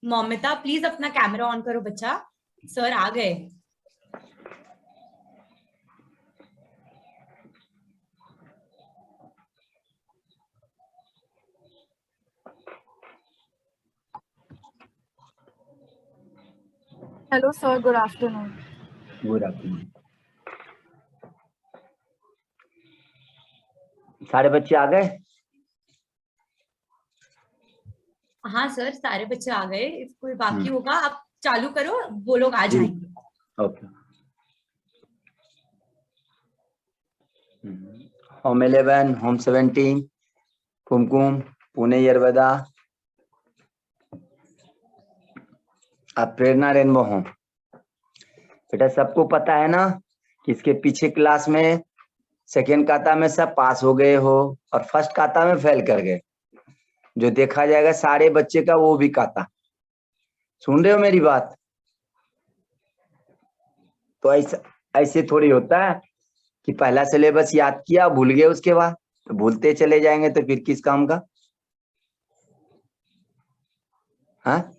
Moumita please अपना camera on करो बच्चा। सर आ गए। Hello sir, good afternoon. Good afternoon. सारे बच्चे आ गए? हाँ सर, सारे बच्चे आ गए। कोई बाकी होगा आप चालू करो, वो लोग आ जाएंगे। ओके। होम 11, होम 17, कुमकुम, पुणे यरवदा, अब प्रेरणा रेनबो होम। बेटा सबको पता है ना कि इसके पीछे क्लास में सेकेंड काता में सब पास हो गए हो और फर्स्ट काता में फेल कर गए। जो देखा जाएगा सारे बच्चे का वो भी काता। सुन रहे हो मेरी बात? तो ऐसे थोड़ी होता है कि पहला सिलेबस याद किया भूल गए, उसके बाद तो भूलते चले जाएंगे तो फिर किस काम का? हाँ,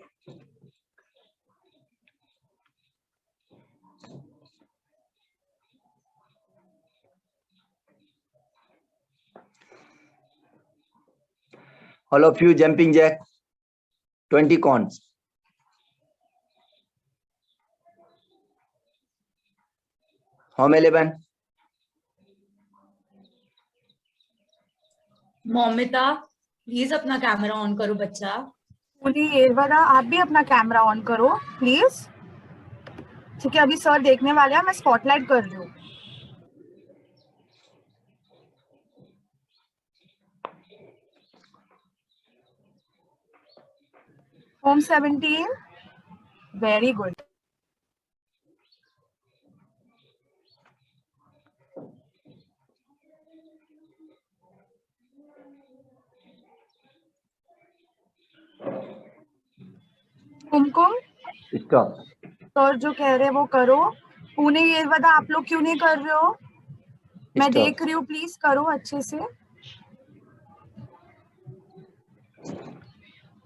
all of you jumping jack 20 counts. Home 11, Moumita please अपना कैमरा ऑन करो बच्चा। पुणे यरवदा, आप भी अपना कैमरा ऑन करो प्लीज। ठीक है, अभी सर देखने वाले हैं, मैं स्पॉटलाइट कर रही हूँ। Home 17, very good. Kumkum, stop. Sir जो कह रहे हैं वो करो। पुणे यरवदा आप लोग क्यों नहीं कर रहे हो? मैं देख रही हूँ, प्लीज करो अच्छे से।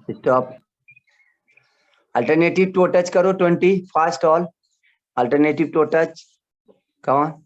स्टॉप। अल्टरनेटिव टू टच करो 20 fast all. Alternative toe touch come on.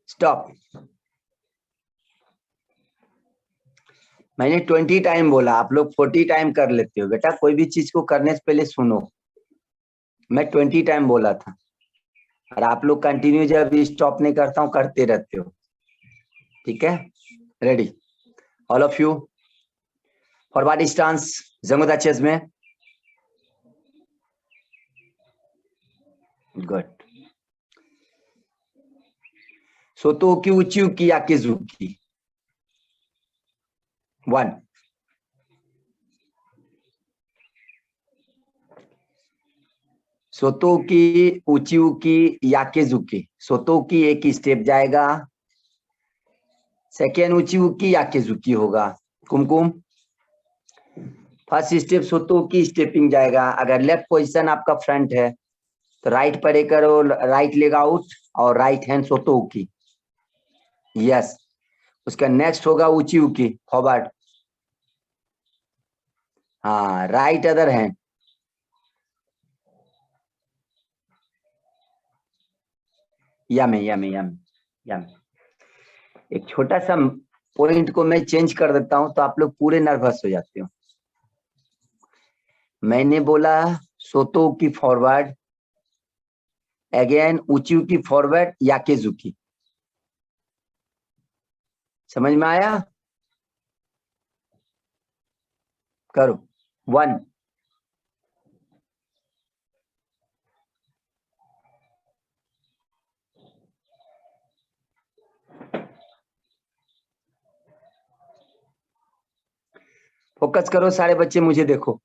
Stop. मैंने 20 टाइम बोला, आप लोग 40 टाइम कर लेते हो। बेटा कोई भी चीज को करने से पहले सुनो, मैं 20 टाइम बोला था और आप लोग कंटिन्यू जब स्टॉप नहीं करता हूं करते रहते हो। ठीक है, ready all of you. Forward stance जंगोदा चेस में। गुड। सोतो की उची की याकिजुकी 1। सोतो की उचिउ की याकेजुकी। सोतो की एक स्टेप जाएगा, सेकेंड उचिउ की याकेजुकी होगा। कुमकुम फर्स्ट स्टेप सोतो की स्टेपिंग जाएगा। अगर लेफ्ट पोजीशन आपका फ्रंट है तो राइट पड़े करो, राइट लेग आउट और राइट हैंड सोतो की। यस, उसका नेक्स्ट होगा उचिउ की फॉरवर्ड। हाँ, राइट अदर हैंड। यम यम यम यम। एक छोटा सा पॉइंट को मैं चेंज कर देता हूं तो आप लोग पूरे नर्वस हो जाते हो। मैंने बोला सोतो की फॉरवर्ड, अगेन उचिउ की फॉरवर्ड याकेजुकी। समझ में आया? करो 1। फोकस करो सारे बच्चे, मुझे देखो।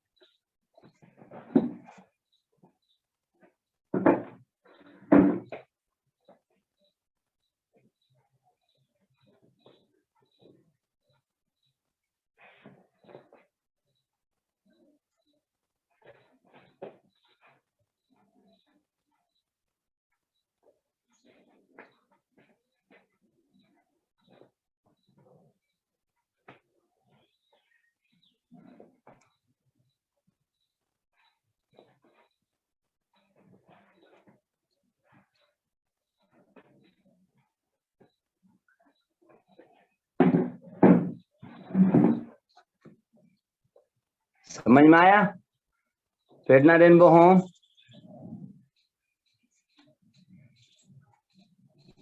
समझ में आया? फेडना रेनबो होम,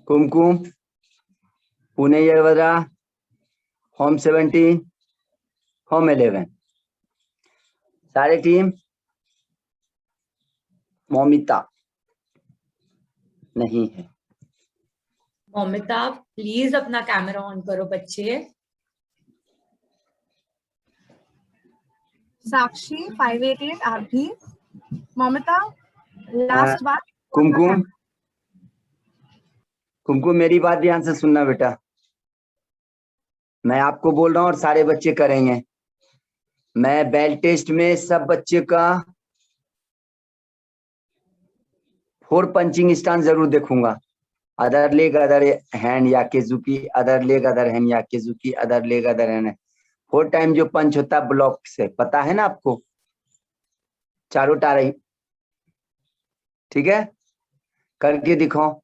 कुमकुम, पुणे यरवदा, होम 17, होम 11, सारे टीम। मौमिता नहीं है। मौमिता प्लीज अपना कैमरा ऑन करो बच्चे। साक्षी 588 आप भी। ममता लास्ट बार। कुमकुम, कुमकुम मेरी बात ध्यान से सुनना बेटा, मैं आपको बोल रहा हूँ और सारे बच्चे करेंगे। मैं बेल टेस्ट में सब बच्चे का 4 पंचिंग स्टांस जरूर देखूंगा। अदर लेग अदर हैंड या केजुकी, अदर लेग अदर हैंड या केजुकी, other leg other hand. 4 time जो पंच होता है ब्लॉक से, पता है ना आपको? चारों टारे, ठीक है? करके दिखाओ।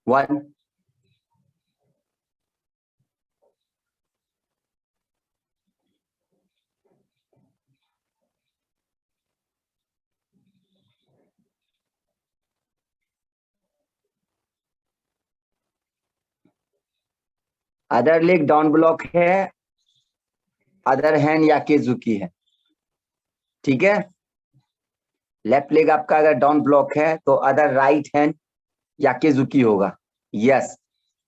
1, अदर लेग डाउन ब्लॉक है, अदर हैंड या केजुकी है, ठीक है? लेफ्ट लेग आपका अगर डाउन ब्लॉक है तो अदर राइट हैंड या केजुकी होगा, यस।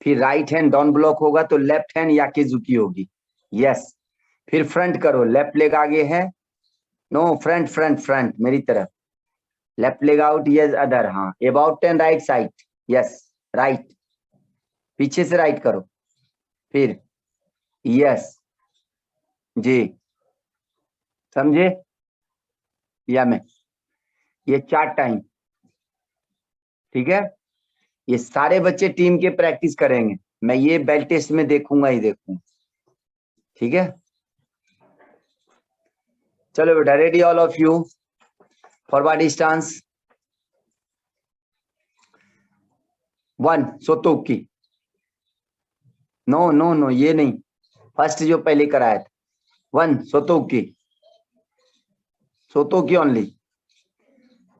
फिर राइट हैंड डाउन ब्लॉक होगा तो लेफ्ट हैंड या केजुकी होगी, यस। फिर फ्रंट करो, लेफ्ट लेग आगे है, नो फ्रंट फ्रंट फ्रंट मेरी तरफ, left leg out, yes other, हाँ about 10 right side, yes right, पीछे से राइट करो, फिर यस जी, समझे? या मैं ये 4 टाइम, ठीक है? ये सारे बच्चे टीम के प्रैक्टिस करेंगे, मैं ये बेल टेस्ट में देखूंगा ही देखूंगा, ठीक है? चलो बेटा, ready all of you, forward stance. 1 सोतोकी, नो नो नो ये नहीं, फर्स्ट जो पहले कराया था। 1 सोतोकी, सोतोकी ओनली।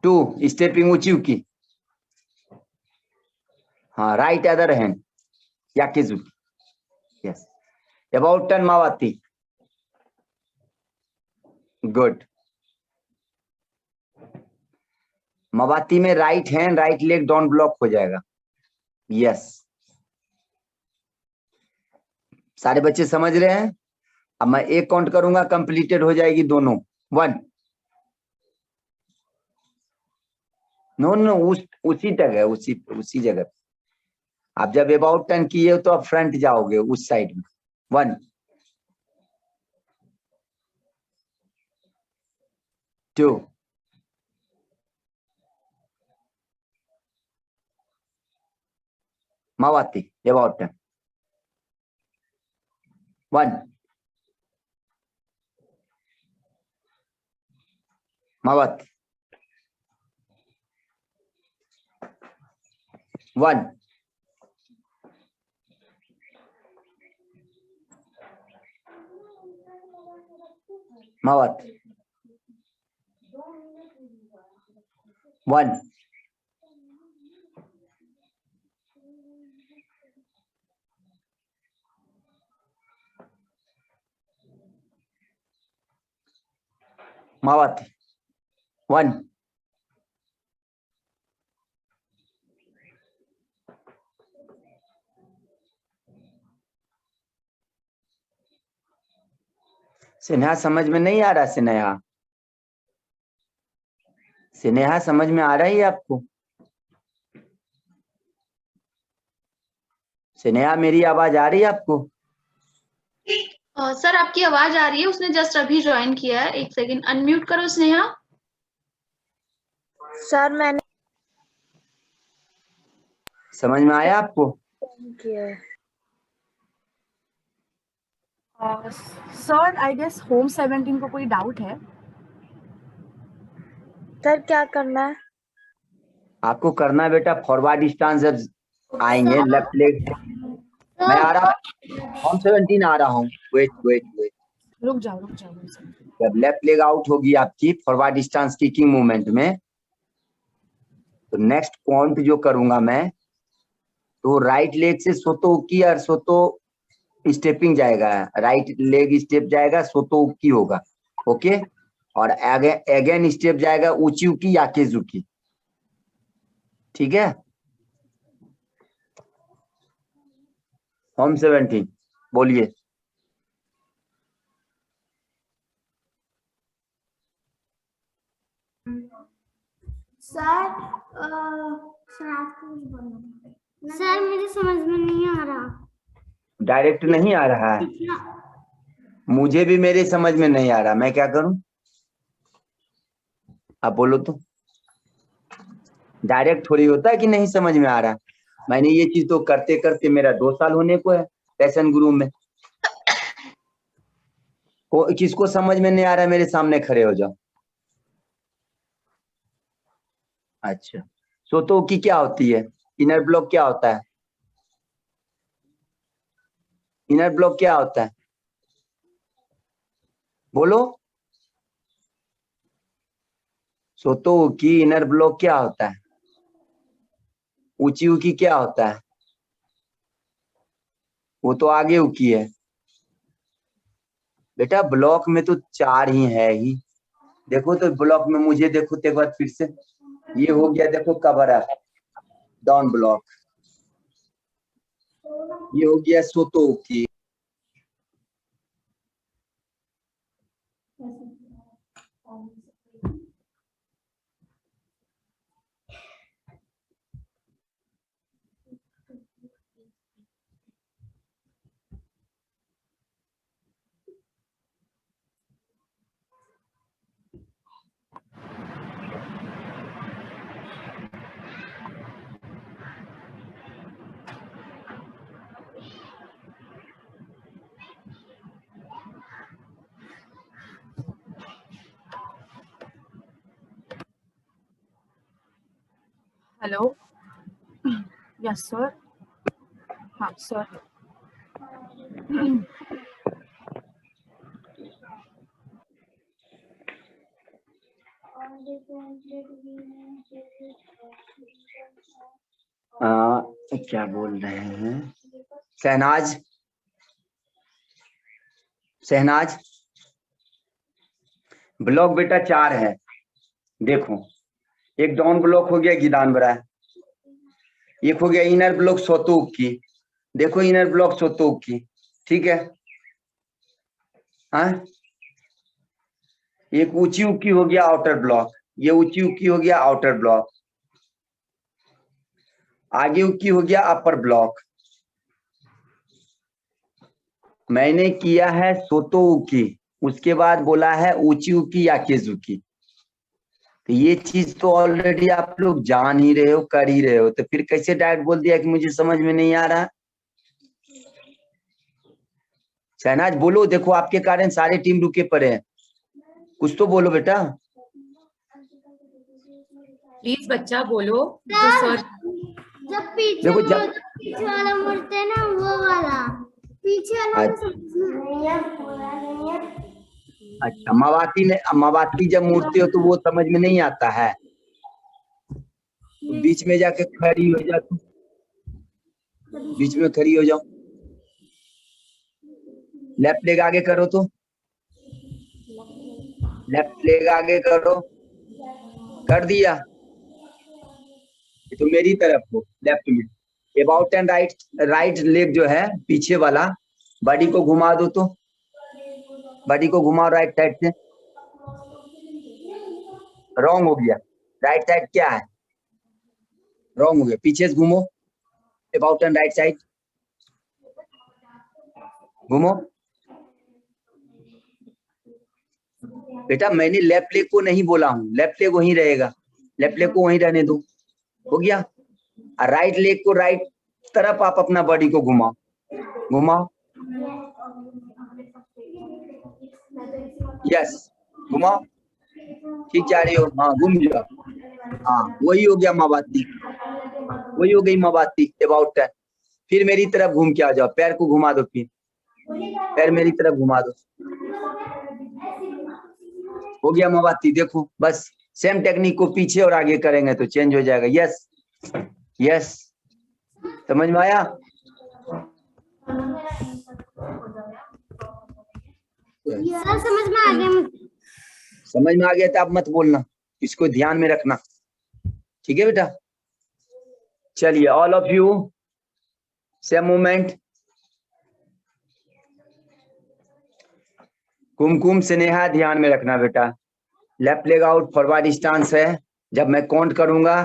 2 स्टेपिंग उचिउकी, हाँ राइट अदर हैंड याकेजुकी, यस। अबाउट 10 मावाती, गुड। मवाती में right hand right leg down block हो जाएगा, यस। सारे बच्चे समझ रहे हैं? अब मैं एक काउंट करूंगा, कंप्लीटेड हो जाएगी दोनों। 1, नो नो उसी तक है, उसी जगह पे। आप जब अबाउट 10 किए हो तो आप फ्रंट जाओगे उस साइड में। 1, 2, मावाती अबाउट 10, 1, मावाती 1, मावाती 1, मावाती 1, स्नेहा समझ में नहीं आ रहा? स्नेहा, स्नेहा समझ में आ रहा है आपको? स्नेहा मेरी आवाज आ रही है आपको? सर आपकी आवाज आ रही है, उसने जस्ट अभी ज्वाइन किया है। एक सेकंड, अनम्यूट करो स्नेहा। सर मैंने समझ में आया आपको? किया है। सर आई गेस होम 17 को कोई डाउट है? सर क्या करना है? आपको करना है बेटा, फॉरवर्ड स्टांस जब आएंगे लेफ्ट लेग, मैं आ रहा होम 17 आ रहा हूँ, वेट वेट वेट, रुक जाओ रुक जाओ। जब लेफ्ट लेग आउट होगी आपकी फॉरवर्ड स्टांस किकिंग मूवमेंट में, तो नेक्स्ट पॉइंट जो करूंगा मैं, तो राइट लेग से सोतो उकी और सोतो स्टेपिंग जाएगा, राइट लेग स्टेप जाएगा, सोतो उकी होगा, ओके, और अगेन स्टेप जाएगा ऊंची उकी या केजुकी, ठीक है। होम 17 बोलिए। सर सर मुझे समझ में नहीं आ रहा। डायरेक्ट नहीं आ रहा है? मुझे भी मेरे समझ में नहीं आ रहा, मैं क्या करूं? आप बोलो तो। डायरेक्ट थोड़ी होता है कि नहीं समझ में आ रहा। मैंने ये चीज तो करते करते मेरा 2 साल होने को है पैशन गुरु में। किसको समझ में नहीं आ रहा है मेरे सामने खड़े हो जाओ। अच्छा, सोतो की क्या होती है? इनर ब्लॉक क्या होता है? इनर ब्लॉक क्या होता है? बोलो। सोतो की इनर ब्लॉक क्या होता है? ऊंची उकी क्या होता है? वो तो आगे उकी है बेटा। ब्लॉक में तो 4 ही है ही। देखो तो ब्लॉक में मुझे देखो तो एक बार फिर से, ये हो गया देखो कवर अप डाउन ब्लॉक, ये हो गया सोतो की। Hello, yes sir. हाँ सर। क्या बोल रहे हैं? शहनाज, शहनाज, ब्लॉक बेटा 4 है। देखो, एक डाउन ब्लॉक हो गया गिदान बरा, एक हो गया इनर ब्लॉक सोतोक की। देखो इनर ब्लॉक सोतोक की, ठीक है। हाँ, एक ऊंची उकी हो गया आउटर ब्लॉक, ये ऊंची उकी हो गया आउटर ब्लॉक, आगे उकी हो गया अपर ब्लॉक। मैंने किया है सोतो उकी, उसके बाद बोला है ऊंची उकी या केजुकी। तो ये चीज तो ऑलरेडी आप लोग जान ही रहे हो, कर ही रहे हो, तो फिर कैसे डायरेक्ट बोल दिया कि मुझे समझ में नहीं आ रहा? शहनाज बोलो, देखो आपके कारण सारे टीम रुके पड़े हैं, कुछ तो बोलो बेटा। प्लीज बच्चा बोलो। जो सर जब पीछे देखो पीछे वाला मुड़ते हैं ना, वो वाला पीछे वाला नहीं है, पूरा नहीं है। अच्छा, मवाती जब मूर्ति हो तो वो समझ में नहीं आता है, तो बीच में जाके खड़ी हो जा, तू बीच में खड़ी हो जाओ। लेफ्ट लेग आगे करो, तो लेफ्ट लेग आगे करो, कर दिया। तो मेरी तरफ को लेफ्ट में about and right, right leg जो है पीछे वाला बॉडी को घुमा दो, तो बॉडी को घुमाओ राइट साइड से। रॉन्ग हो गया, राइट साइड क्या है, रॉन्ग हो गया, पीछे से घूमो, अबाउट टर्न राइट साइड, घूमो। बेटा मैंने लेफ्ट लेग को नहीं बोला हूँ, लेफ्ट लेग वहीं रहेगा, लेफ्ट लेग को वहीं रहने दो, हो गया। और राइट लेग को राइट तरफ आप अपना बॉडी को घुमाओ, घुमाओ, यस घुमाओ, ठीक जा रही हो, हाँ घूम जाओ, हाँ वही हो गया मावाती, वही हो गई मावाती अबाउट टर्न। फिर मेरी तरफ घूम के आ जाओ, पैर को घुमा दो, फिर पैर मेरी तरफ घुमा दो, हो गया मावाती। देखो बस सेम टेक्निक को पीछे और आगे करेंगे तो चेंज हो जाएगा। यस यस, समझ में आया? सर समझ में आ गया। समझ में आ गया तो आप मत बोलना, इसको ध्यान में रखना, ठीक है बेटा। चलिए all of you same movement. Kumkum Sneha ध्यान में रखना बेटा, left leg out forward stance है, जब मैं काउंट करूंगा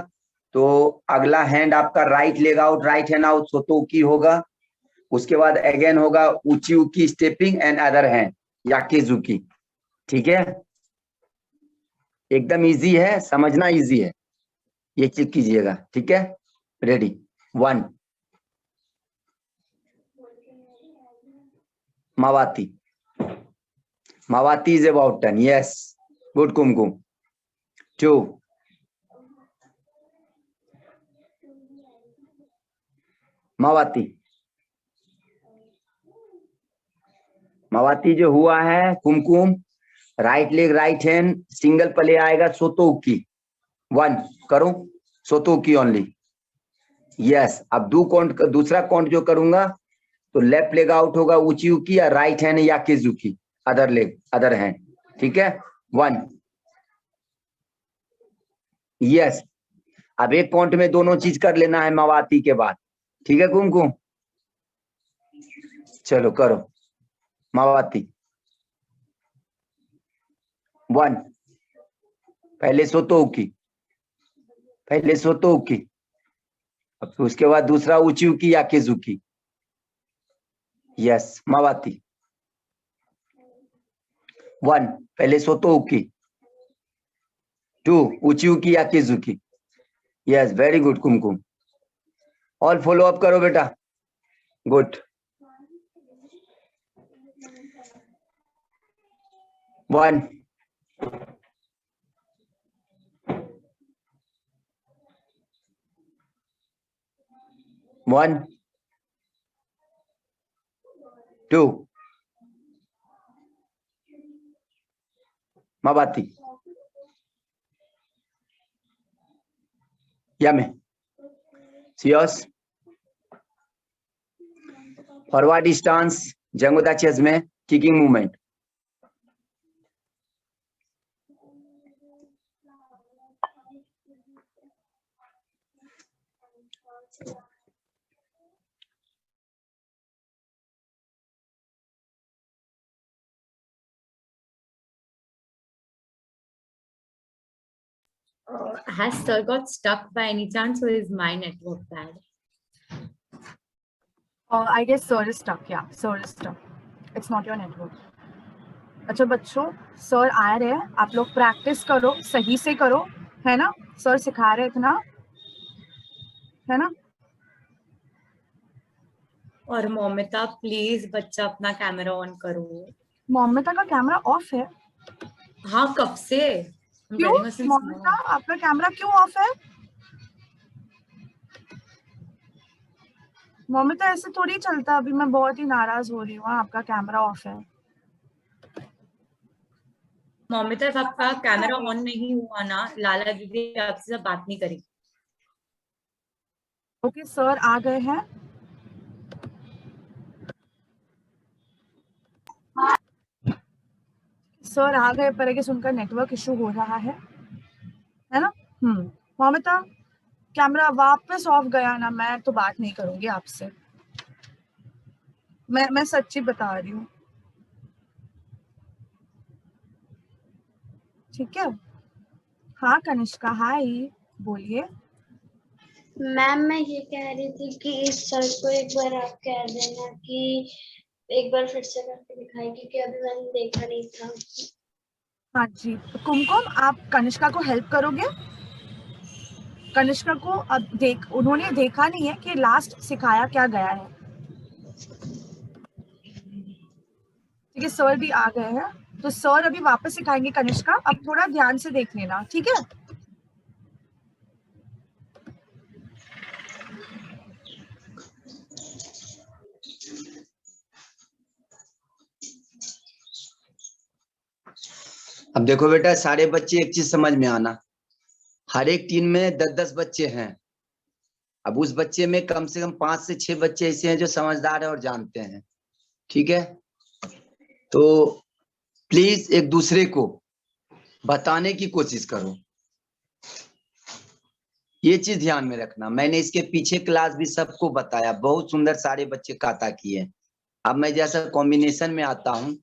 तो अगला हैंड आपका right leg out, right hand out सोतोकी होगा, उसके बाद अगेन होगा ऊंची उकी स्टेपिंग एंड अदर हैंड याकीजुकी, ठीक है। एकदम इजी है, समझना इजी है, ये चेक कीजिएगा, ठीक है। रेडी 1 मावाती, मावाती is about turn, yes good Kumkum. 2 मावाती, मावाती जो हुआ है Kumkum, right leg right hand single play आएगा सोतोकी, 1 करो सोतोकी ओनली, यस। अब दूसरा काउंट जो करूंगा तो लेफ्ट लेग आउट होगा ऊंची उकी या राइट हैंड याकीजुकी, अदर लेग अदर हैंड, ठीक है। 1 यस। अब एक काउंट में दोनों चीज कर लेना है मावाती के बाद, ठीक है कुमकुम। चलो करो मावाती 1, पहले सोतोकी, पहले सोतोकी, अब उसके बाद दूसरा ऊंची उकी याकीजुकी, यस मावाती 1 पहले सोतोकी, 2 ऊंची उकी याकीजुकी, यस वेरी गुड कुमकुम। ऑल फॉलो अप करो बेटा, गुड। 1 1 2 मावाती, यामे सियोस फॉरवर्ड स्टांस जंगोदा चेस में kicking movement, Has sir got stuck by any chance, or is my network bad? I guess sir is stuck. Yeah, sir is stuck. It's not your network. अच्छा बच्चों, sir आ रहे हैं, आप लोग practice करो, सही से करो, है ना। सर सिखा रहे इतना, है ना। और मोमिता प्लीज बच्चा अपना कैमरा ऑन करो। मोमिता का कैमरा ऑफ है। हाँ कब से? क्यों मोमिता, आपका कैमरा क्यों ऑफ है? मोमिता ऐसे थोड़ी चलता, अभी मैं बहुत ही नाराज हो रही हूँ, आपका कैमरा ऑफ है। मोमिता आपका कैमरा ऑन नहीं हुआ ना, लाला दीदी आपसे बात नहीं करेगी। ओके सर आ गए हैं। सर आ गए, पर आगे उनका नेटवर्क इशू हो रहा है ना। मोमिता कैमरा वापस ऑफ गया ना, मैं तो बात नहीं करूंगी आपसे, मैं सच्ची बता रही हूँ। ठीक है। हाँ कनिष्का, हाय, बोलिए। मैम मैं ये कह रही थी कि इस सर को एक बार आप कह देना कि एक बार फिर से करके दिखाई, क्योंकि अभी मैंने देखा नहीं था। हाँ जी, कुमकुम आप कनिष्का को हेल्प करोगे? कनिष्का को अब उन्होंने देखा नहीं है कि लास्ट सिखाया क्या गया है। ठीक है, सर भी आ गए हैं, तो सर अभी वापस सिखाएंगे कनिष्का, अब थोड़ा ध्यान से देख लेना, ठीक है। अब देखो बेटा, सारे बच्चे एक चीज समझ में आना, हर एक टीम में 10-10 बच्चे हैं। अब उस बच्चे में कम से कम 5 से 6 बच्चे ऐसे हैं जो समझदार है और जानते हैं, ठीक है। तो प्लीज एक दूसरे को बताने की कोशिश करो, ये चीज ध्यान में रखना। मैंने इसके पीछे क्लास भी सबको बताया, बहुत सुंदर सारे बच्चे काता किए। अब मैं जैसा कॉम्बिनेशन में आता हूं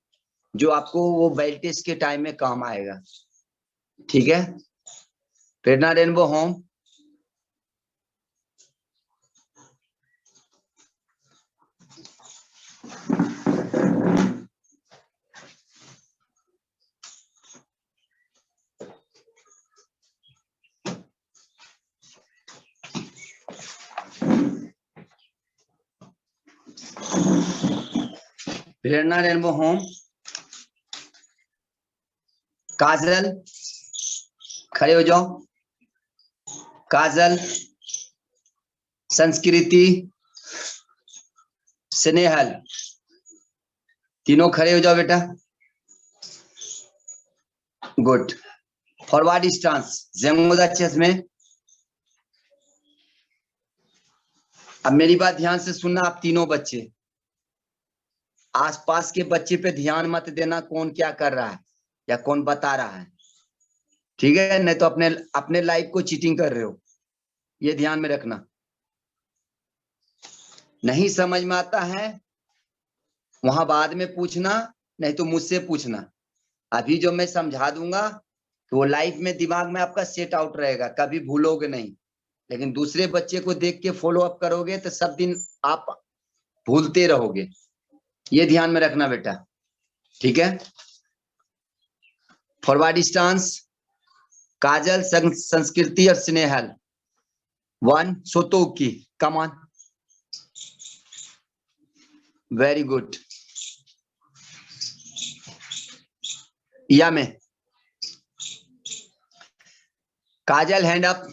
जो आपको वो बेल टेस्ट के टाइम में काम आएगा, ठीक है। प्रेरणा रेनबो होम, प्रेरणा रेनबो होम, काजल खड़े हो जाओ, काजल, संस्कृति, स्नेहल, तीनों खड़े हो जाओ बेटा। गुड। फॉरवर्ड स्टांस, जेंगोदा चेस में। अब मेरी बात ध्यान से सुनना, आप तीनों बच्चे, आसपास के बच्चे पे ध्यान मत देना कौन क्या कर रहा है या कौन बता रहा है, ठीक है, नहीं तो अपने लाइफ को चीटिंग कर रहे हो, ये ध्यान में रखना। नहीं समझ में आता है वहां बाद में पूछना, नहीं तो मुझसे पूछना। अभी जो मैं समझा दूंगा तो वो लाइफ में दिमाग में आपका सेट आउट रहेगा, कभी भूलोगे नहीं। लेकिन दूसरे बच्चे को देख के फॉलो अप करोगे तो सब दिन आप भूलते रहोगे, ये ध्यान में रखना बेटा, ठीक है। फॉरवर्ड स्टांस, काजल, संस्कृति और स्नेहल। 1 सोतोकी, कम ऑन, वेरी गुड। या में Kajal hand up,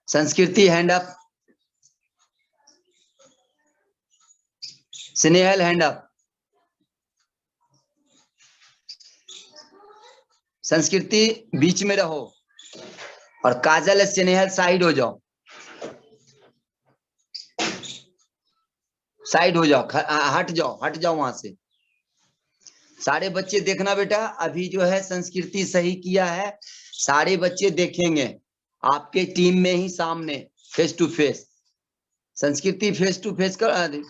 Sanskriti hand up, Snehal hand up, Sanskriti बीच में रहो और काजल स्नेहल साइड हो जाओ, साइड हो जाओ, हट जाओ वहां से। सारे बच्चे देखना बेटा, अभी जो है संस्कृति सही किया है, सारे बच्चे देखेंगे आपके टीम में ही सामने face to face. Sanskriti face to face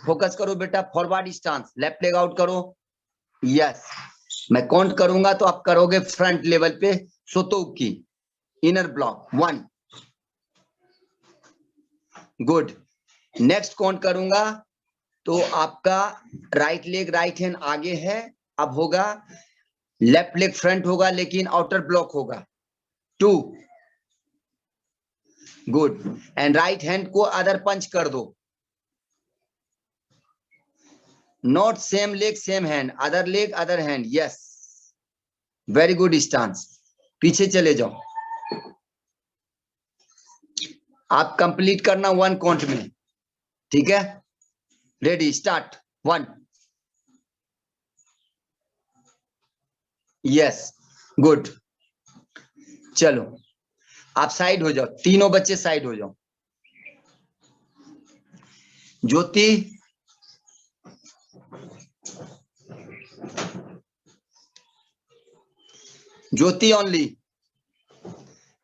focus करो बेटा। Forward stance, left leg out करो, यस। मैं काउंट करूंगा तो आप करोगे फ्रंट लेवल पे सोतोकी, inner block 1, good. Next count करूंगा तो आपका राइट लेग राइट हैंड आगे है, अब होगा लेफ्ट लेग फ्रंट होगा लेकिन आउटर ब्लॉक होगा 2, गुड। एंड राइट हैंड को अदर पंच कर दो, not same leg same hand, other leg other hand, yes, very good stance. पीछे चले जाओ, आप कंप्लीट करना 1 काउंट में, ठीक है। Ready, start. 1, yes, good. चलो आप साइड हो जाओ, तीनों बच्चे साइड हो जाओ। ज्योति, ज्योति ओनली,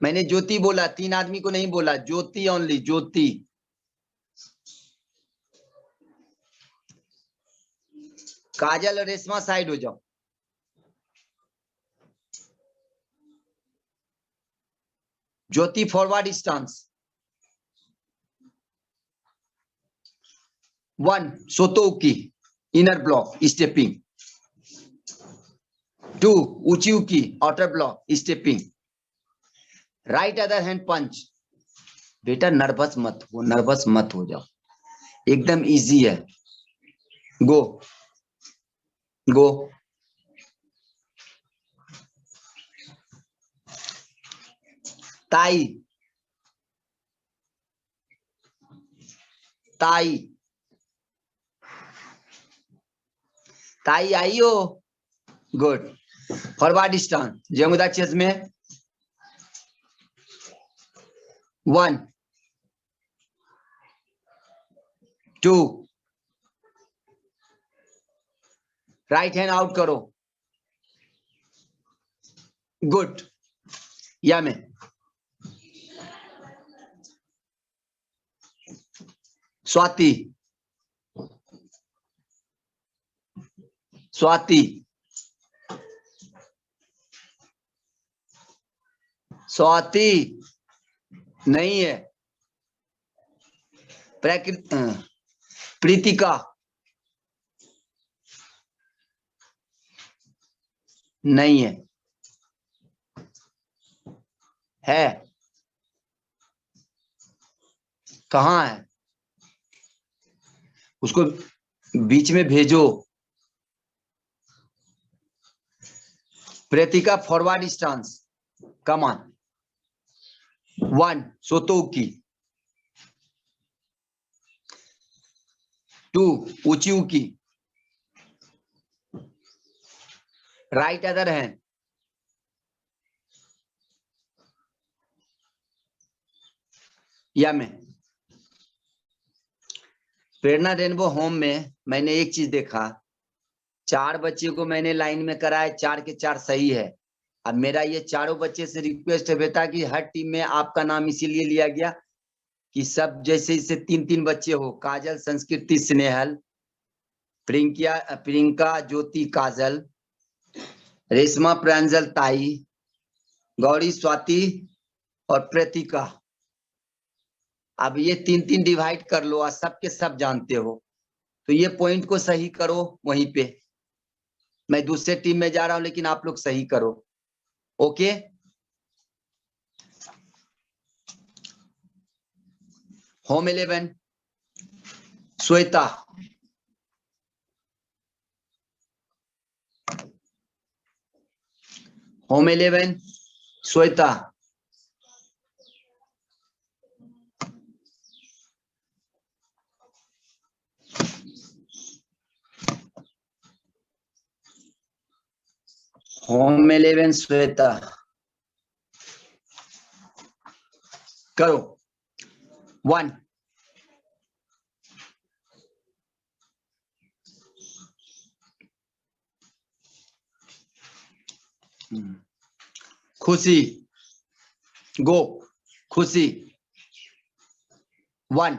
मैंने ज्योति बोला, 3 आदमी को नहीं बोला, ज्योति ओनली, ज्योति। काजल और रेशमा साइड हो जाओ, ज्योति फॉरवर्ड स्टांस। 1 सोतोउकी इनर ब्लॉक स्टेपिंग। 2 उचिउकी outer block stepping. Right other hand punch. बेटा नर्वस मत हो जाओ, एकदम इजी है। गो गो। ताई ताई ताई आई हो। गुड। फॉरवर्ड स्टांस जमुदा चेस में। 1 2 राइट हैंड आउट करो। गुड। या में स्वाति स्वाति स्वाति नहीं है। प्रीतिका नहीं है। है कहाँ है? उसको बीच में भेजो। Preetika forward stance. Come on. 1 सोतोउकी। 2 उचिउकी। Right other hand. या में प्रेरणा रेनबो होम में मैंने एक चीज देखा, 4 बच्चे को मैंने लाइन में कराया, 4 के 4 सही है। अब मेरा ये चारों बच्चे से रिक्वेस्ट है बेटा कि हर टीम में आपका नाम इसीलिए लिया गया कि सब जैसे इसे 3-3 बच्चे हो। काजल, संस्कृति, स्नेहल, प्रियंका, ज्योति, काजल, रेशमा, प्रांजल, ताई, गौरी, स्वाति और प्रीतिका। अब ये 3-3 डिवाइड कर लो और सबके सब जानते हो, तो ये पॉइंट को सही करो। वहीं पे मैं दूसरे टीम में जा रहा हूं, लेकिन आप लोग सही करो। Okay. Home 11 Shweta. Home 11 Shweta. Home 11 Shweta करो। 1 खुशी गो। खुशी 1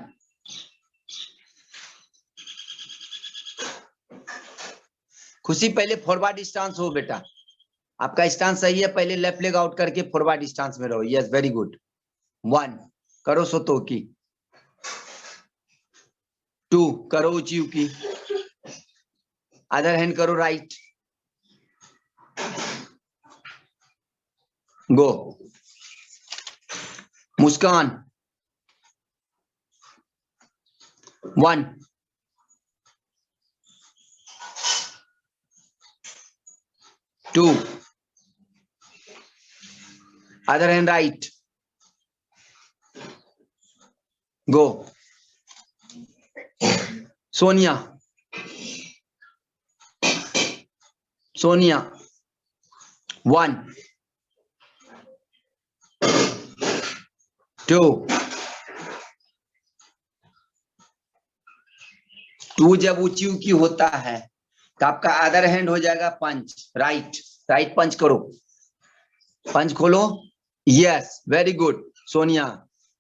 खुशी पहले फॉरवर्ड स्टांस हो बेटा, आपका स्टांस सही है। पहले लेफ्ट लेग आउट करके फॉरवर्ड स्टांस में रहो। Yes very good. 1 करो सोतोउकी। 2 करो उचिउकी। अदर हैंड करो राइट। गो। मुस्कान 1 2 अदर हैंड राइट। गो। सोनिया सोनिया 1 2 2 जब उचिउकी होता है तो आपका अदर हैंड हो जाएगा पंच। राइट पंच करो। पंच खोलो। Yes very good Sonia.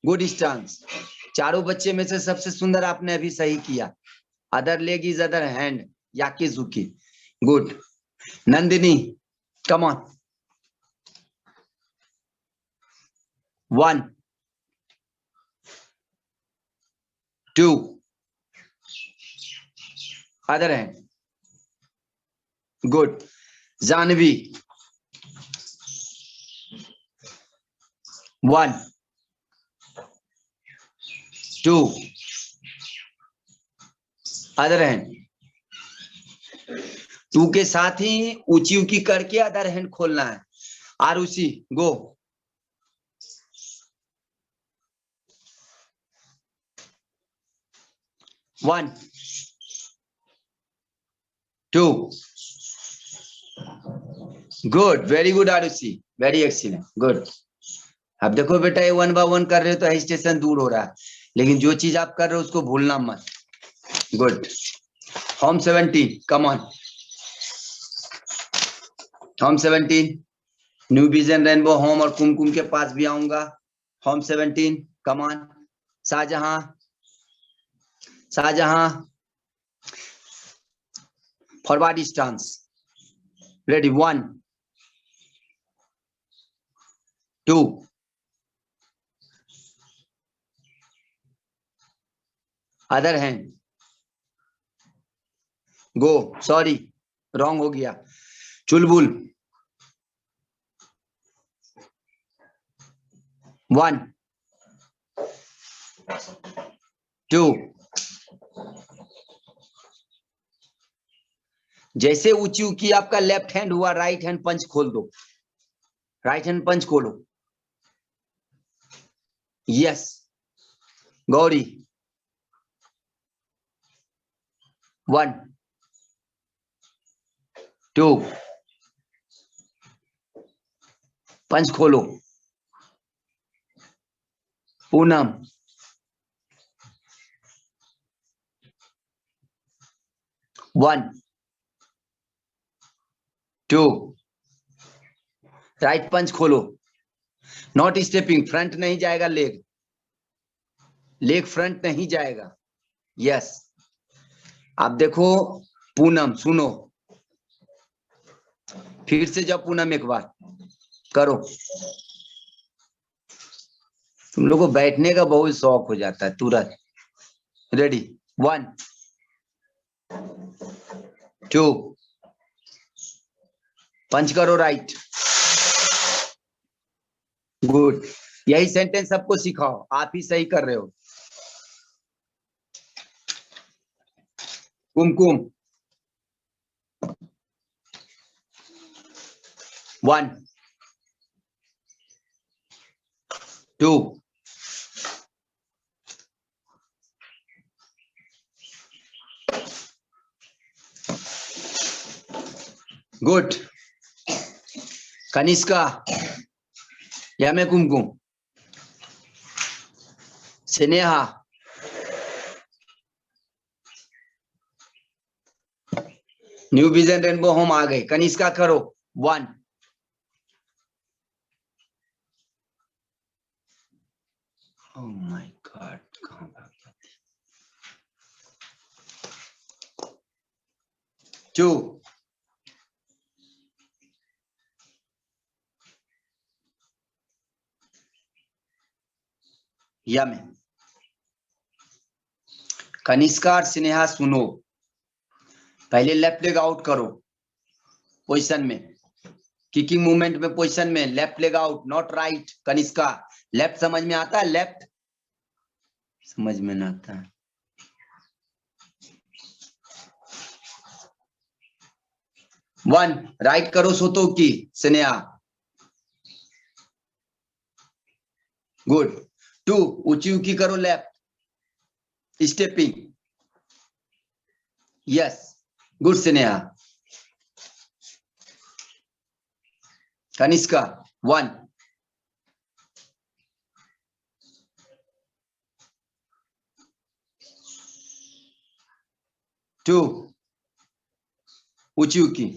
Good stance. चारों बच्चे में से सबसे सुंदर आपने अभी सही किया। Other leg is other hand याकीजुकी। Good. Nandini come on. 1 2 other hand. Good. Janvi. 1 2 other hand. 2 के साथ ही ऊंची ऊंची करके अदर हैंड खोलना है। Arushi go. One two good, very good Arushi, very excellent, good. अब देखो बेटा ये 1 बाय 1 कर रहे हो तो हेजिटेशन दूर हो रहा है, लेकिन जो चीज आप कर रहे हो उसको भूलना मत। Good. Home 17 come on. Home 17 new vision rainbow home और कुमकुम के पास भी आऊंगा। Home 17 come on. Shahjahan Shahjahan forward stance ready 1 2 other hand go. Sorry wrong हो गया। चुलबुल 1 2 जैसे ऊंची ऊंची आपका लेफ्ट हैंड हुआ राइट हैंड पंच खोल दो। राइट हैंड पंच खोलो। यस गौरी 1 2 पंच खोलो। पूनम 1 2 राइट पंच खोलो। नॉट स्टेपिंग, फ्रंट नहीं जाएगा, लेग लेग फ्रंट नहीं जाएगा। यस आप देखो पूनम सुनो, फिर से जाओ पूनम एक बार करो। तुम लोगों को बैठने का बहुत शौक हो जाता है तुरंत। रेडी 1 2 पंच करो राइट। गुड, यही सेंटेंस सबको सिखाओ, आप ही सही कर रहे हो। कुमकुम 1 2 गुड। कनिष्का या मैं Kumkum. Sneha new vision rainbow home आ गए। कनिष्का करो 1 ओह माय गॉड कहां भाग जाती। 2 या मैं। कनिष्का और स्नेहा सुनो, पहले लेफ्ट लेग आउट करो पोजीशन में, किकिंग मूवमेंट में पोजीशन में left leg out, not right. Kanishka left समझ में आता है? लेफ्ट समझ में ना आता है। वन राइट करो सोतो की। स्नेहा गुड। 2 ऊंची ऊंची करो left stepping. Yes good Sneha. Kanishka 1 2 ऊंची ऊंची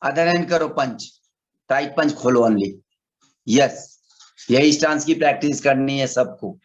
अदर हैंड करो पंच, राइट पंच खोलो ओनली। यस यही स्टांस की प्रैक्टिस करनी है सबको।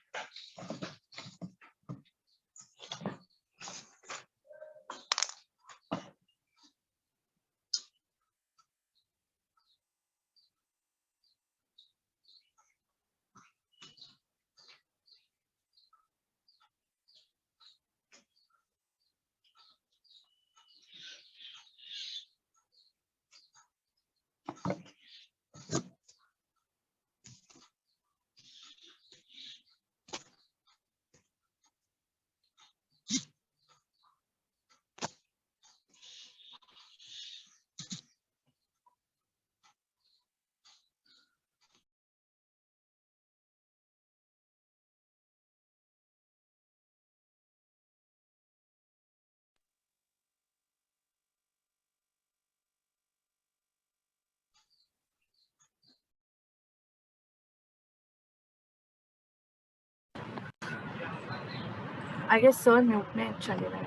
आई गेस सर म्यूट में चले गए।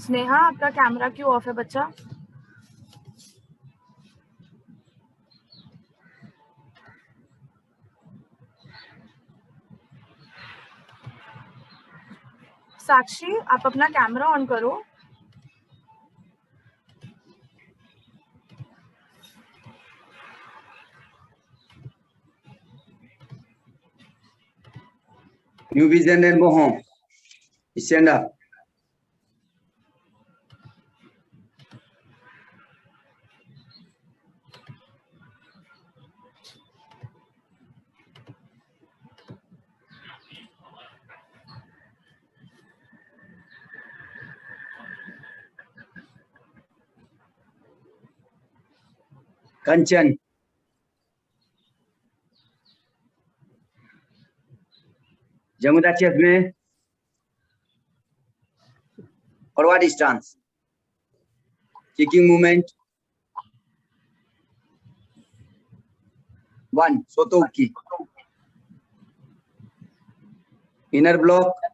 स्नेहा आपका कैमरा क्यों ऑफ है बच्चा? साक्षी आप अपना कैमरा ऑन करो। New Vision Rainbow Home. Stand up. Kanchan, Jamuna चेस में फॉरवर्ड स्टांस, किकिंग मूवमेंट 1 सोतोकी, इनर ब्लॉक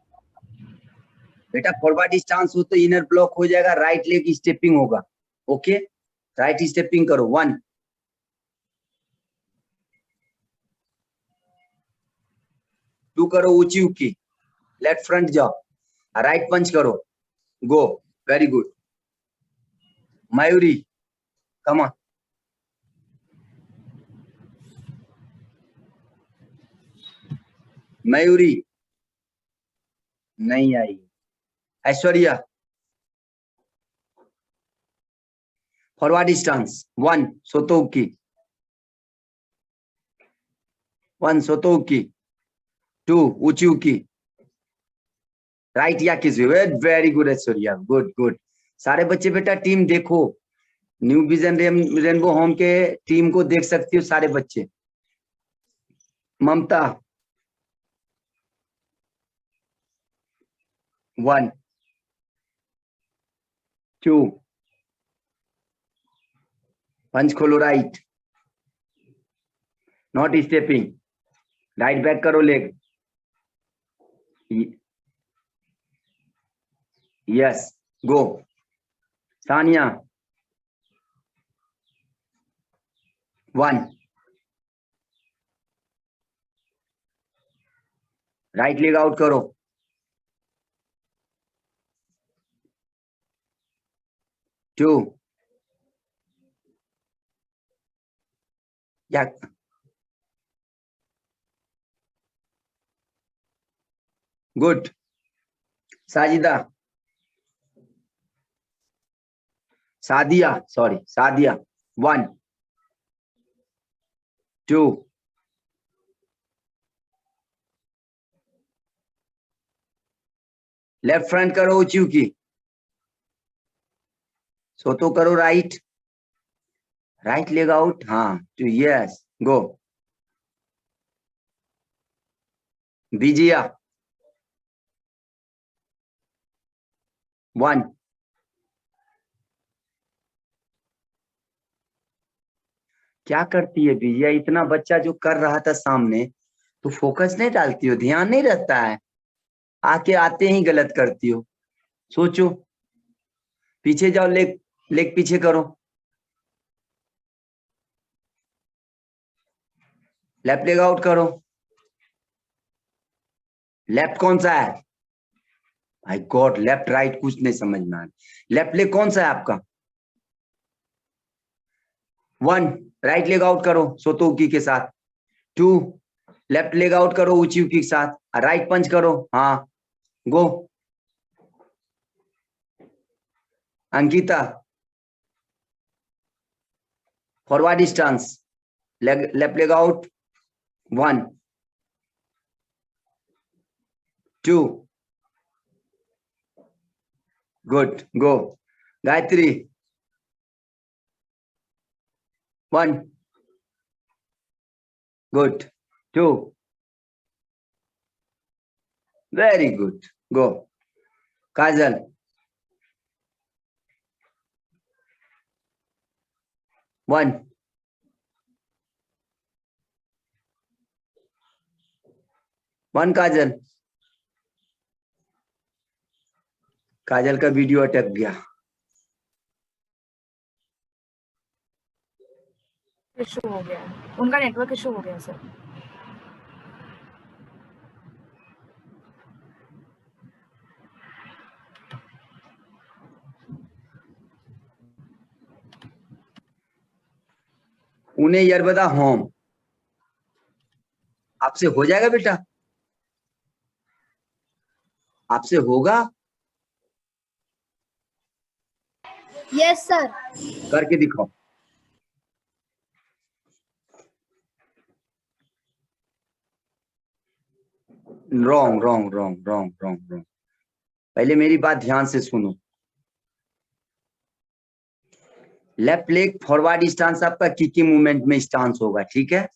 बेटा फॉरवर्ड स्टांस हो तो इनर ब्लॉक हो जाएगा, राइट लेग स्टेपिंग होगा। ओके राइट स्टेपिंग करो 1 2 करो ऊंची उकी, लेफ्ट फ्रंट जाओ, राइट पंच करो, go very good. Mayuri come on, Mayuri नहीं आई। ऐश्वर्या फॉरवर्ड स्टांस 1 सोतोकी, 1 सोतोकी 2 ऊंची उकी, राइट या किसी very good Aishwarya, good good. सारे बच्चे बेटा टीम देखो, न्यू विजन रेनबो होम के टीम को देख सकती हो सारे बच्चे। ममता 1 2 पंच खोलो, right not stepping, right back करो leg, yes go. Saniya 1 right leg out करो, 2 या good. Sajida Sadiya sorry Sadiya 1 2 left front करो ऊंची की, सोतो करो राइट, राइट लेग आउट, हाँ टू यस गो। विजया 1 क्या करती है विजया, इतना बच्चा जो कर रहा था सामने तो फोकस नहीं डालती हो, ध्यान नहीं रहता है, आके आते ही गलत करती हो। सोचो पीछे जाओ, लेग लेग पीछे करो, लेफ्ट लेग आउट करो, लेफ्ट कौन सा है भाई गॉड, लेफ्ट राइट कुछ नहीं समझ में आ रहा, लेफ्ट लेग कौन सा है आपका 1 राइट लेग आउट करो सोतोकी के साथ, 2 लेफ्ट लेग आउट करो ऊंची के साथ, राइट पंच करो, हाँ go. Ankita forward stance, left leg out 1 2 good go. Gayatri 1 good 2 very good go. Kajal 1 one Kajal, Kajal का वीडियो अटक गया। इशू हो गया है, उनका नेटवर्क इशू हो गया सर। उन्हें यरबदा होम, आपसे हो जाएगा बेटा, आपसे होगा? Yes sir. करके दिखाओ। Wrong wrong wrong wrong wrong wrong. पहले मेरी बात ध्यान से सुनो। लेफ्ट लेग फॉरवर्ड स्टांस आपका किकिंग मूवमेंट में स्टांस होगा, ठीक है।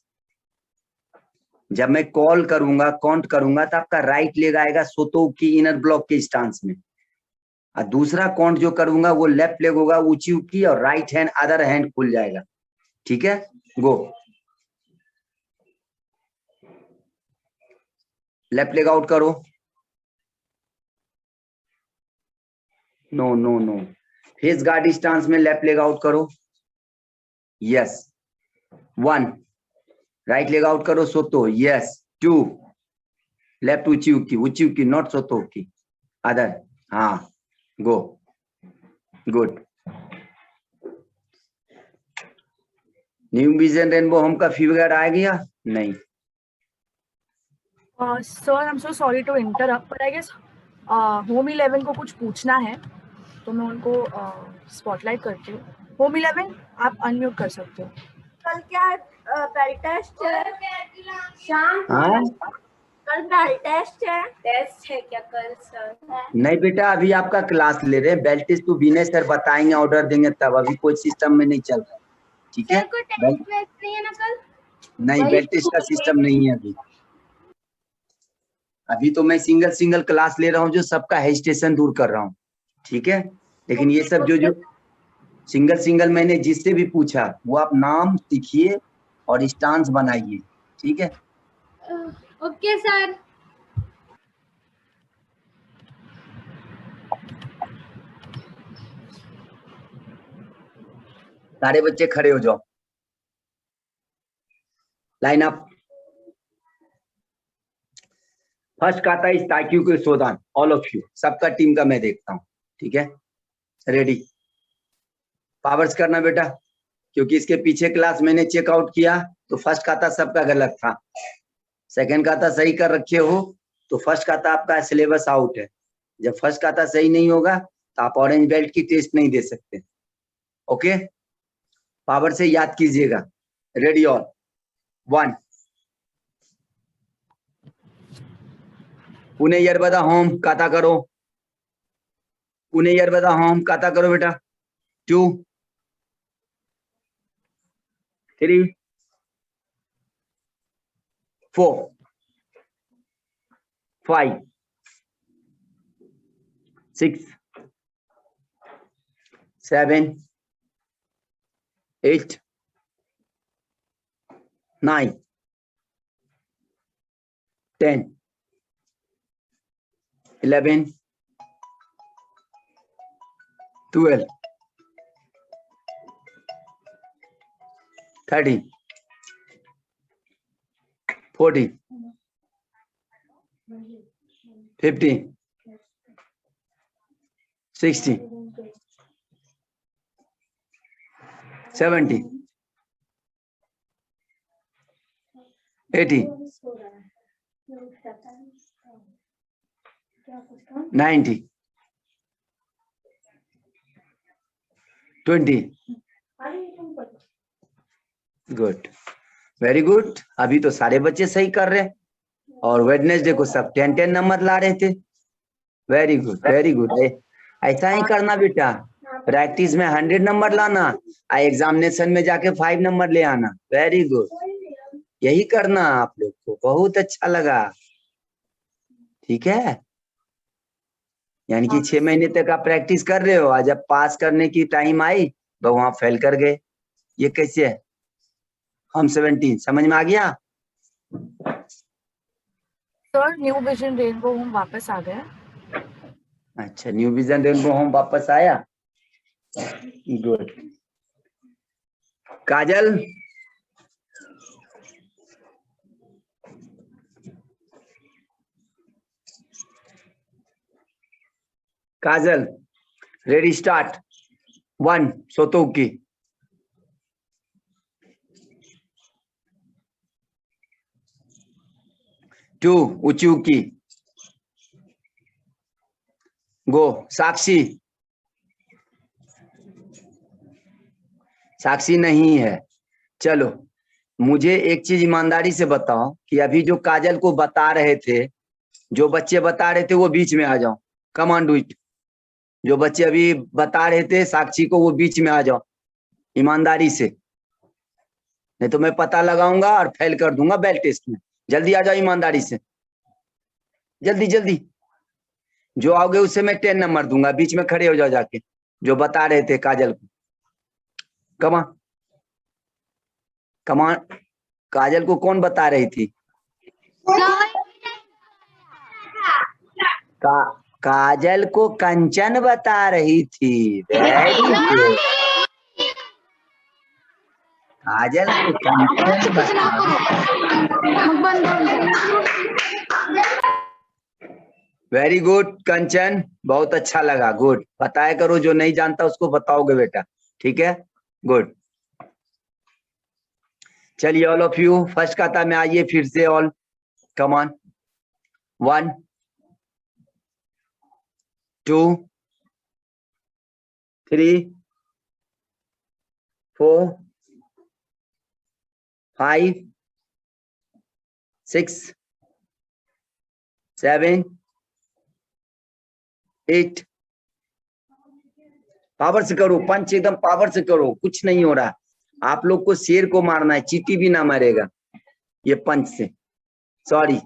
जब मैं कॉल करूंगा, काउंट करूंगा, तो आपका राइट लेग आएगा सोतो की इनर ब्लॉक के स्टांस में, और दूसरा काउंट जो करूंगा वो लेफ्ट लेग होगा ऊंची की, और राइट हैंड अदर हैंड खुल जाएगा, ठीक है। गो। लेफ्ट लेग आउट करो। No no no, face guard stance में लेफ्ट लेग आउट करो। यस। 1, राइट लेग आउट करो सोतो। यस। 2, लेफ्ट ऊंची की नॉट सोतो की, अदर। हाँ, go. Good. New vision rainbow home का फी वगैरह आ गया? नहीं। Sir I am so sorry to interrupt, but I guess home 11 को कुछ पूछना है, तो मैं उनको स्पॉटलाइट करती हूँ। होम 11 आप अनम्यूट कर सकते हो। कल क्या बेल टेस्ट है? शाम हाँ? कल बेल टेस्ट है? टेस्ट है क्या कल सर? नहीं बेटा, अभी आपका क्लास ले रहे हैं। बेल टेस्ट तो विनय सर बताएंगे, ऑर्डर देंगे तब, अभी कोई सिस्टम में नहीं चल रहा, ठीक है। कोई टेस्ट नहीं है ना कल? नहीं, बेल टेस्ट का सिस्टम नहीं है अभी। अभी तो मैं सिंगल सिंगल क्लास ले रहा हूँ, जो सबका हेजिटेशन दूर कर रहा हूँ, ठीक है। लेकिन ये सब जो सिंगल सिंगल मैंने जिससे भी पूछा, वो आप नाम लिखिए और स्टांस बनाइए, ठीक है। Okay sir. सारे बच्चे खड़े हो जाओ, लाइन अप। फर्स्ट काता इस ताक्यू के सोदान, ऑल ऑफ यू, सबका टीम का मैं देखता हूँ, ठीक है। रेडी, पावर्स करना बेटा, क्योंकि इसके पीछे क्लास मैंने चेकआउट किया तो फर्स्ट काता सबका गलत था। सेकंड काता सही कर रखे हो तो फर्स्ट काता आपका सिलेबस आउट है। जब फर्स्ट काता सही नहीं होगा तो आप ऑरेंज बेल्ट की टेस्ट नहीं दे सकते, ओके। पावर से याद कीजिएगा। Ready all 1, Pune Yerwada home काता करो, पुणे यरबदा होम काता करो बेटा। 2, 3, 4, 5, 6, 7, 8, 9, 10, 11, 12, 13, 14, 15, 16, 17, 18, 19, 20। Good, very good. अभी तो सारे बच्चे सही कर रहे हैं, और वेडनेसडे को सब 10-10 नंबर ला रहे थे। Very good very good. ऐसा ही करना बेटा, प्रैक्टिस में 100 नंबर लाना, एग्जामिनेशन में जाके 5 नंबर ले आना। वेरी गुड, यही करना आप लोग को। बहुत अच्छा लगा, ठीक है। यानी कि 6 महीने तक आप प्रैक्टिस कर रहे हो, आज जब पास करने की टाइम आई तो वहां फेल कर गए। ये कैसे है? हम 17 समझ में आ गया? Sir new vision rainbow home वापस आ गया। अच्छा, न्यू विजन रेनबो होम वापस आया, गुड। काजल, काजल रेडी स्टार्ट। 1 सोतोकी, 2 उचुकी, गो। साक्षी, साक्षी नहीं है। चलो, मुझे एक चीज ईमानदारी से बताओ कि अभी जो काजल को बता रहे थे, जो बच्चे बता रहे थे वो बीच में आ जाओ। Come on do it. जो बच्चे अभी बता रहे थे साक्षी को, वो बीच में आ जाओ ईमानदारी से, नहीं तो मैं पता लगाऊंगा और फेल कर दूंगा बेल टेस्ट में। जल्दी आ जाओ ईमानदारी से, जल्दी जल्दी। जो आओगे उससे मैं 10 नंबर दूंगा। बीच में खड़े हो जाओ जाके, जो बता रहे थे काजल को। कमा कमा, काजल को कौन बता रही थी? काजल को कंचन बता रही थी। Very good. काजल को कंचन वेरी गुड कंचन, बहुत अच्छा लगा। गुड, बताया करो, जो नहीं जानता उसको बताओगे बेटा, ठीक है? गुड। चलिए ऑल ऑफ यू फर्स्ट खाता में आइए फिर से। All come on. 1 2 3 4 5 6 7 8। पावर से करो, पंच एकदम पावर से करो, कुछ नहीं हो रहा। आप लोग को शेर को मारना है, चींटी भी ना मरेगा ये पंच से। सॉरी,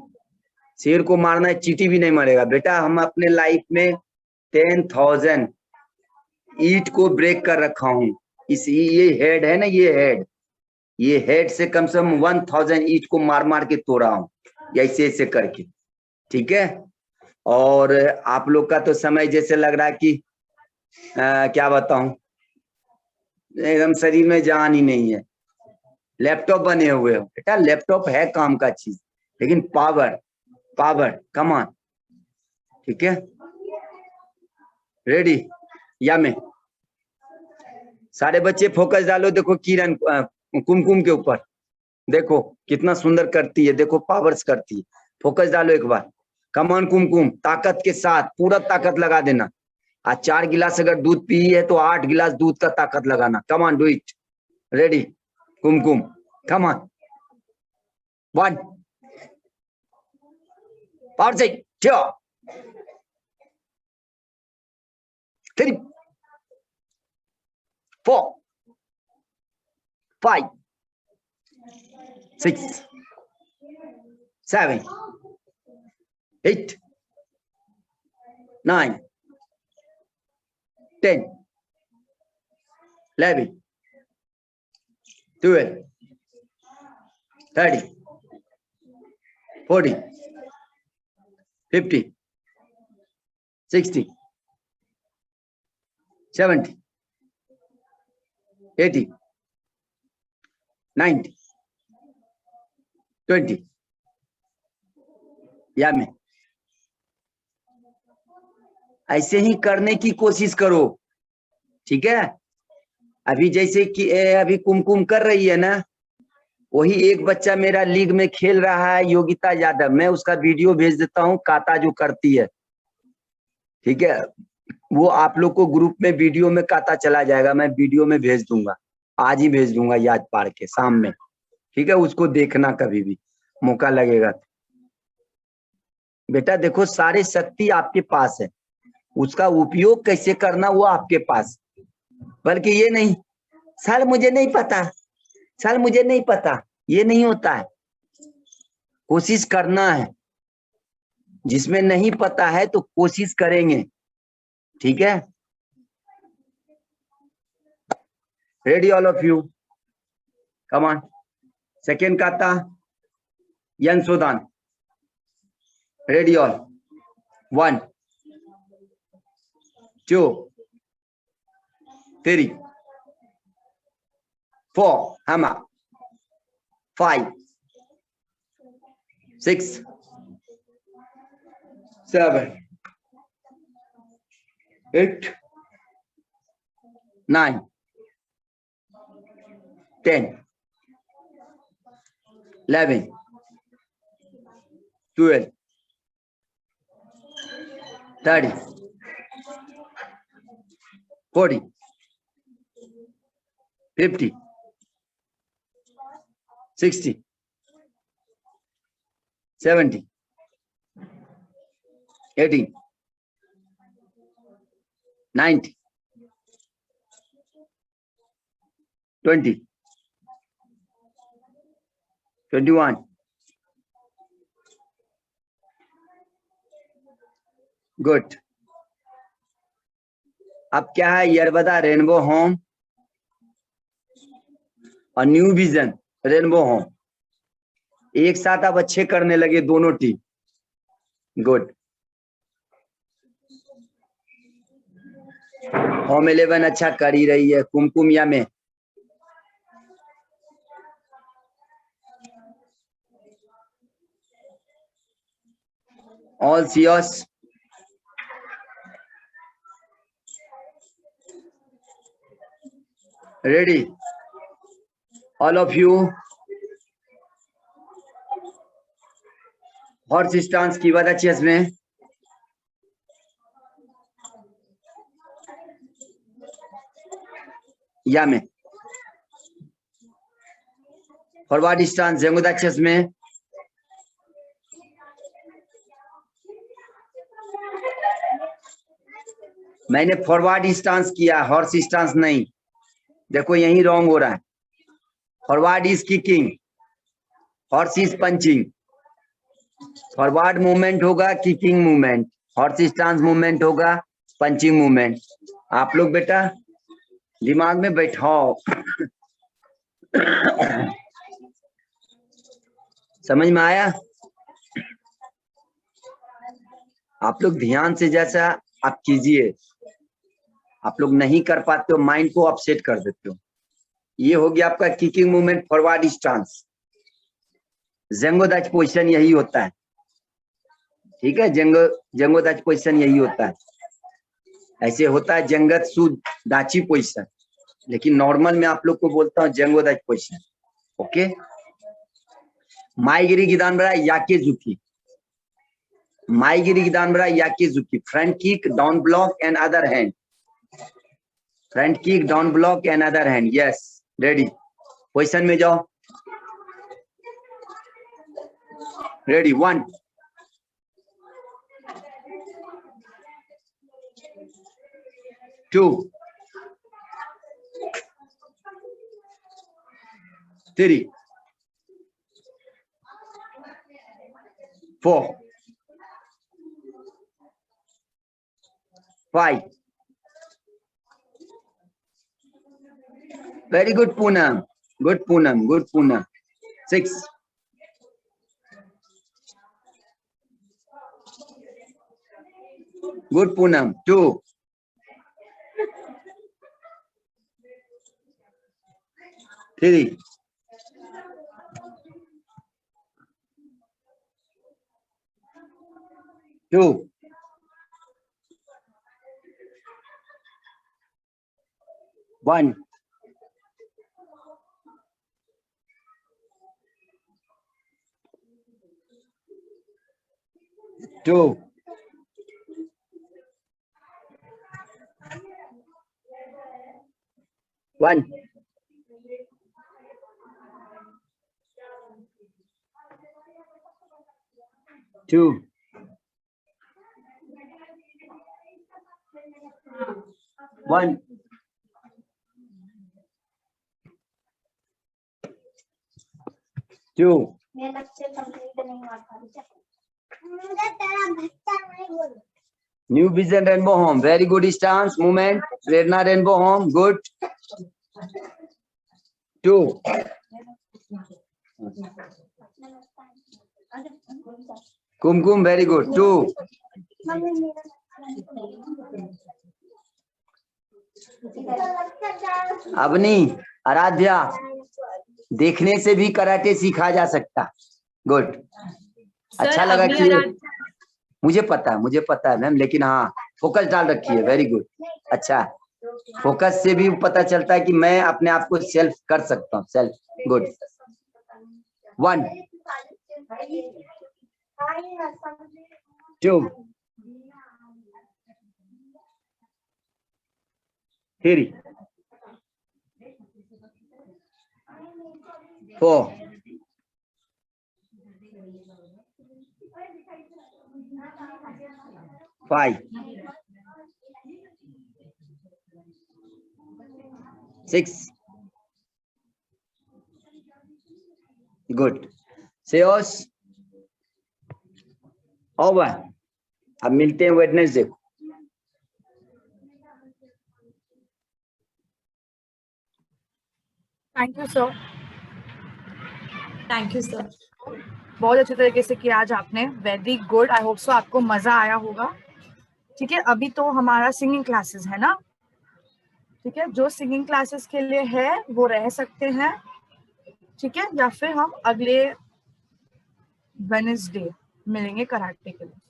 शेर को मारना है, चींटी भी नहीं मरेगा बेटा। हम अपने लाइफ में 10,000 ईंट को ब्रेक कर रखा हूं। इस ये हेड है ना, ये हेड से कम 1000 ईंट को मार मार के तोड़ा हूं, ऐसे ऐसे करके, ठीक है? और आप लोग का तो समय जैसे लग रहा है कि क्या बताऊं, एकदम शरीर में जान ही नहीं है। लैपटॉप बने हुए हो बेटा, लैपटॉप है काम का चीज, लेकिन पावर पावर कम ऑन, ठीक है? रेडी? या मैं सारे बच्चे फोकस डालो। देखो किरण कुमकुम के ऊपर, देखो कितना सुंदर करती है, देखो पावर्स करती है। फोकस डालो एक बार। कम ऑन कुमकुम, ताकत के साथ पूरा ताकत लगा देना। आज 4 गिलास अगर दूध पी है तो 8 गिलास दूध का ताकत लगाना। Come on do it. Ready Kumkum, come on. 1 power से 2 3 4 5 6 7 8 9 10 11 12 30 40 50 60 70 80 90 20। या मैं ऐसे ही करने की कोशिश करो, ठीक है? अभी जैसे कि अभी कुमकुम कर रही है ना, वही एक बच्चा मेरा लीग में खेल रहा है, योगिता यादव। मैं उसका वीडियो भेज देता हूँ, काता जो करती है, ठीक है? वो आप लोग को ग्रुप में वीडियो में काता चला जाएगा, मैं वीडियो में भेज दूंगा, आज ही भेज दूंगा याद पार के शाम में, ठीक है? उसको देखना कभी भी मौका लगेगा। बेटा देखो, सारी शक्ति आपके पास है, उसका उपयोग कैसे करना वो आपके पास। बल्कि ये नहीं सर मुझे नहीं पता, सर मुझे नहीं पता, ये नहीं होता है। कोशिश करना है, जिसमें नहीं पता है तो कोशिश करेंगे, ठीक है? Ready all of you, come on. Second काता यंसोदान, Ready all. 1, 2, 3, 4, hammer. 5, 6, 7, 8, 9, 10, 11, 12, 30, 40, 50, 60, 70, 80, 90, 20, 21. गुड. अब क्या है, यरबदा रेनबो होम और न्यू विजन रेनबो होम एक साथ अब अच्छे करने लगे दोनों टीम. गुड. होम 11 अच्छा कर ही रही है. कुमकुमिया में ऑल सीओस. Ready all of you. Horse stance की बात अच्छी इसमें. या में फॉरवर्ड स्टांस जेंगोदा चेस में. मैंने फॉरवर्ड स्टांस किया, हॉर्स स्टांस नहीं. देखो यही रॉन्ग हो रहा है. Forward is kicking, horse is punching. Forward movement होगा kicking movement, horse stance movement होगा पंचिंग मूवमेंट. आप लोग बेटा दिमाग में बैठाओ. समझ में आया? आप लोग ध्यान से जैसा आप कीजिए. आप लोग नहीं कर पाते हो, माइंड को अपसेट कर देते हो. ये हो गया आपका किकिंग मूवमेंट, फॉरवर्ड स्टांस. जेंगोदाच पोजीशन यही होता है. ठीक है, जेंगोदाच पोजीशन यही होता है. ऐसे होता है जंगत्सु दाची पोजीशन, लेकिन नॉर्मल में आप लोग को बोलता हूँ जेंगोदाच पोजीशन. ओके. माईगिरी गिदानबरा याकेजुकी. माईगिरी गिदानबरा याकेजुकी. Front kick, down block and other hand. Front kick, down block and other hand. Yes. Ready. Position में जाओ. Ready. 1, 2, 3, 4, 5. Very good, Poonam. Good, Poonam. Good, Poonam. 6. Good, Poonam. 2. 3. 2. 1. 2. 1. 2. 1. 2. मेहनत से कंप्लीट नहीं हुआ था. मुझे तेरा बच्चा नहीं बोल. New Vision Rainbow Home. Very good stance movement. Prerna Rainbow Home. Good. 2. कुमकुम वेरी गुड 2 मम्मी मेरा अवनी आराध्या देखने से भी कराटे सीखा जा सकता। गुड सर, अच्छा लगा अवनी कि आराध्या- मुझे पता है मैम, लेकिन हाँ फोकस डाल रखी है। वेरी गुड अच्छा, फोकस से भी पता चलता है कि मैं अपने आप को सेल्फ कर सकता हूँ। सेल्फ गुड 1 2 3 4 5 6 गुड सेओस ओवर। अब मिलते हैं वेडनेसडे को। Thank you sir, thank you sir. बहुत अच्छे तरीके से किया आज आपने। Very good, I hope so आपको मजा आया होगा। ठीक है, अभी तो हमारा सिंगिंग क्लासेस है ना। ठीक है, जो सिंगिंग क्लासेस के लिए है वो रह सकते हैं। ठीक है, या फिर हम अगले वेडनेसडे मिलेंगे कराटे के लिए।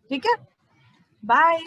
ठीक है, बाय।